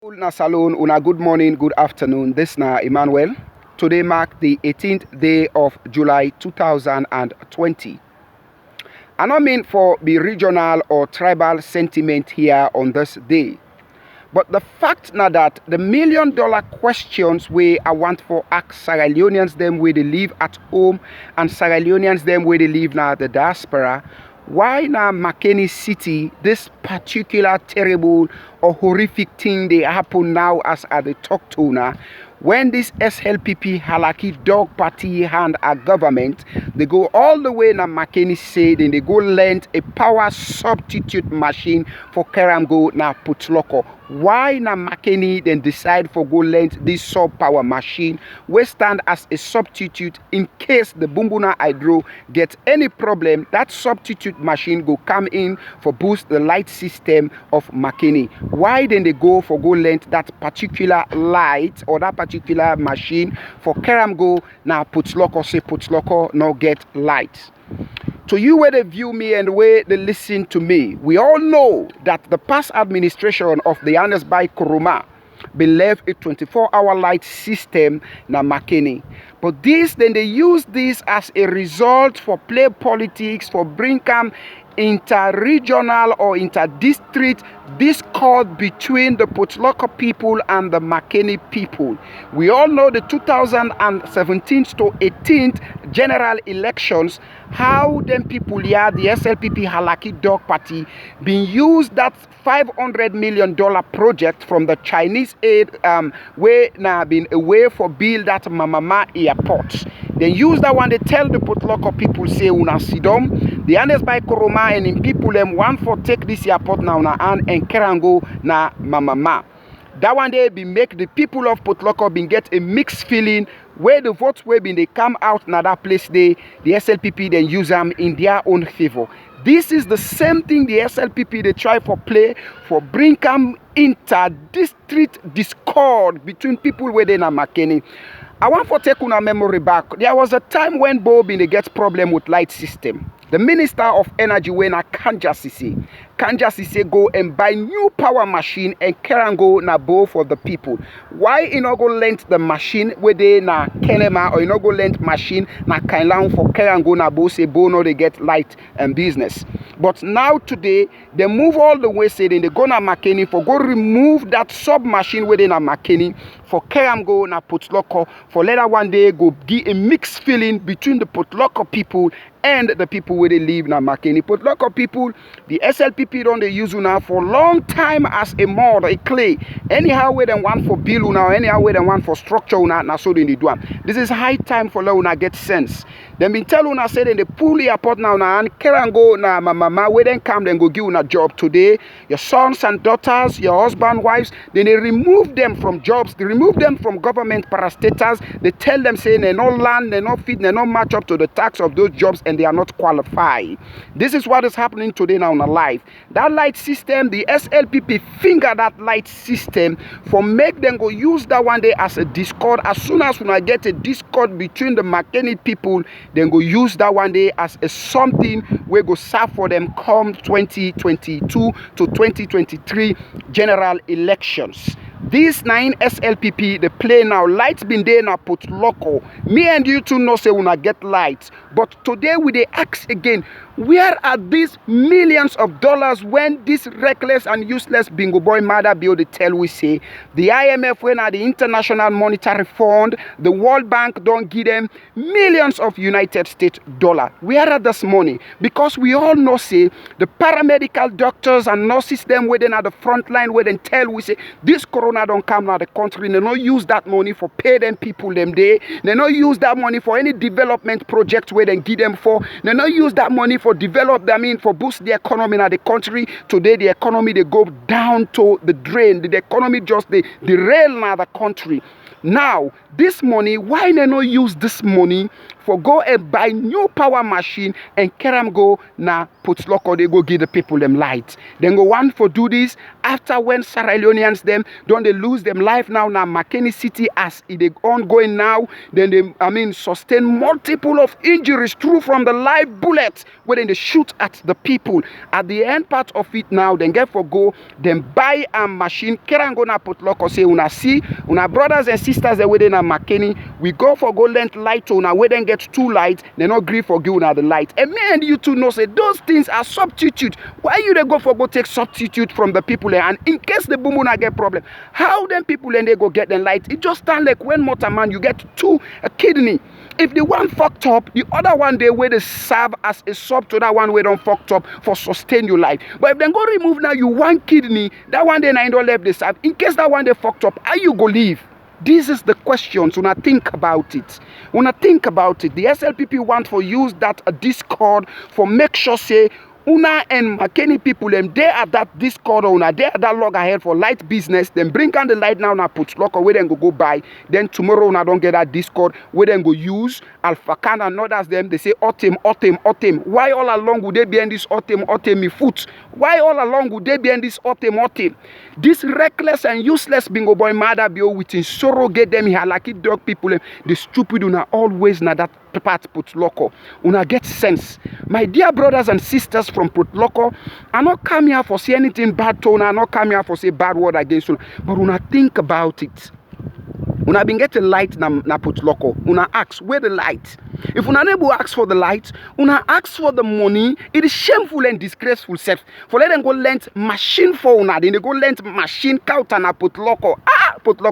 People na salon, una good morning, good afternoon. This na Emmanuel. Today mark the 18th day of July 2020. I don't mean for the regional or tribal sentiment here on this day. But the fact now that the $1,000,000 questions we I want for ask Sierra Leoneans them where they live at home and Sierra Leoneans them where they live now the diaspora. Why now Makeni City this particular terrible or horrific thing they happen now as at the talk to now? When this SLPP Halaki Dog Party and a government, they go all the way na Makeni said and they go lend a power substitute machine for Keramgo na Putloko. Why na Makeni then decide for go lend this sub power machine we stand as a substitute in case the Bumbuna Hydro gets any problem? That substitute machine go come in for boost the light system of Makeni. Why then they go for go lend that particular light or that particular machine for Keramgo na Putloko say Putloko no get light? To you where they view me and the way they listen to me, we all know that the past administration of the Ernest Bai Koroma been left a 24-hour light system na Makeni. But this, then they use this as a result for play politics, for bring inter-regional or inter-district discord between the Putloko people and the Makeni people. We all know the 2017 to 18th general elections, how them people here, the SLPP Halaki Dog Party, been used that $500 million project from the Chinese aid way now been away for build that Mamama airport. They use that one, they tell the Putloko people say una sidom, the Ernest Bai Koroma and in people them want for take this airport now na and Keramgo na Mamama. That one day be make the people of Putloko been get a mixed feeling where the votes where been they come out na that place the SLPP then use them in their own favor. This is the same thing the SLPP they try for play for bring inter-district discord between people where they na Makeni. I want for take una memory back. There was a time when Bo been they get problem with light system. The Minister of Energy when a Kanja Sise go and buy new power machine and Keramgo na Bo for the people. Why you not go lend the machine where they na Kenema or you not go lend machine na Kainlang for Keramgo na Bo say Bo no they get light and business. But now today they move all the way say they go na Makeni for go remove that sub machine where they na Makeni for Keramgo na Putloko for later one day go give a mixed feeling between the Putloko people and the people where they live na Makeni. Putloko people, the SLPP don't they use una for long time as a mod, a clay. Anyhow where they want for bill una, anyhow where they want for structure una, na so they do am. This is high time for una get sense. Then been tell una say they pull airport now na and Keramgo na Mama where then come then go give una job today. Your sons and daughters, your husband, wives, then they remove them from jobs, they remove them from government parastatals. They tell them saying they no land, they no fit, they no match up to the tax of those jobs and they are not qualified. This is what is happening today now in our life. That light system, the SLPP finger that light system for make them go use that one day as a discord. As soon as when I get a discord between the Makeni people, then go use that one day as a something we go serve for them come 2022 to 2023 general elections. These 9 SLPP, they play now. Lights been there now put local. Me and you two know say una get lights. But today we they ask again, where are these millions of dollars when this reckless and useless bingo boy mother bill they tell we say the IMF when are the International Monetary Fund, the World Bank don't give them millions of United States dollar. Where are this money? Because we all know say the paramedical doctors and nurses them waiting at the front line where they tell we say this corona don't come now the country. They don't use that money for pay them people them day. They don't use that money for any development project where they give them for. They don't use that money for develop them for boost the economy in the country. Today the economy they go down to the drain. The economy just the derail now the country. Now this money, why they not use this money for go and buy new power machine and carry am go na Port-Loko. They go give the people them light. Then go want for do this after when Sierra Leoneans them don't they lose them life now Makeni City as it is ongoing now. Then they sustain multiple of injuries through from the live bullets when they shoot at the people. At the end part of it now, then get for go, then buy a machine, carry and go na Port-Loko, say una see, una brothers and sisters that within a Makeni, we go for go length light to una, we then get 2 lights, they not agree for give una the light. And me and you two know say those things are substitute. Why you they go for go take substitute from the people and in case the boom una get problem, how them people and they go get the light? It just stand like when motor man you get 2 kidney. If the one fucked up, the other one they way they serve as a sub to that one way don't fucked up for sustain your life. But if they go remove now you 1 kidney, that one they don't left they serve. In case that one they fucked up, how you go leave? This is the questions when I think about it. When I think about it, the SLPP want for use that Discord for make sure say una and Makeni people them they at that Discord or una they at that log ahead for light business. Then bring on the light now na Port-Loko where then go buy. Then tomorrow una don't get that Discord where then go use Alpha Can and others them they say autumn. Why all along would they be in this autumn me foot? Why all along would they be in this autumn? This reckless and useless bingo boy mother be with in sorrow get them here like it dog people the stupid una always na that part Port-Loko. Una get sense. My dear brothers and sisters from Port-Loko, I not come here for say anything bad to una, I not come here for say bad word against una, but una think about it. Una been get a light na Port-Loko. Una ask where the light. If una never ask for the light, una ask for the money. It is shameful and disgraceful self. For let them go lend machine for una, then they go lend machine counter na Port-Loko. Port-Loko.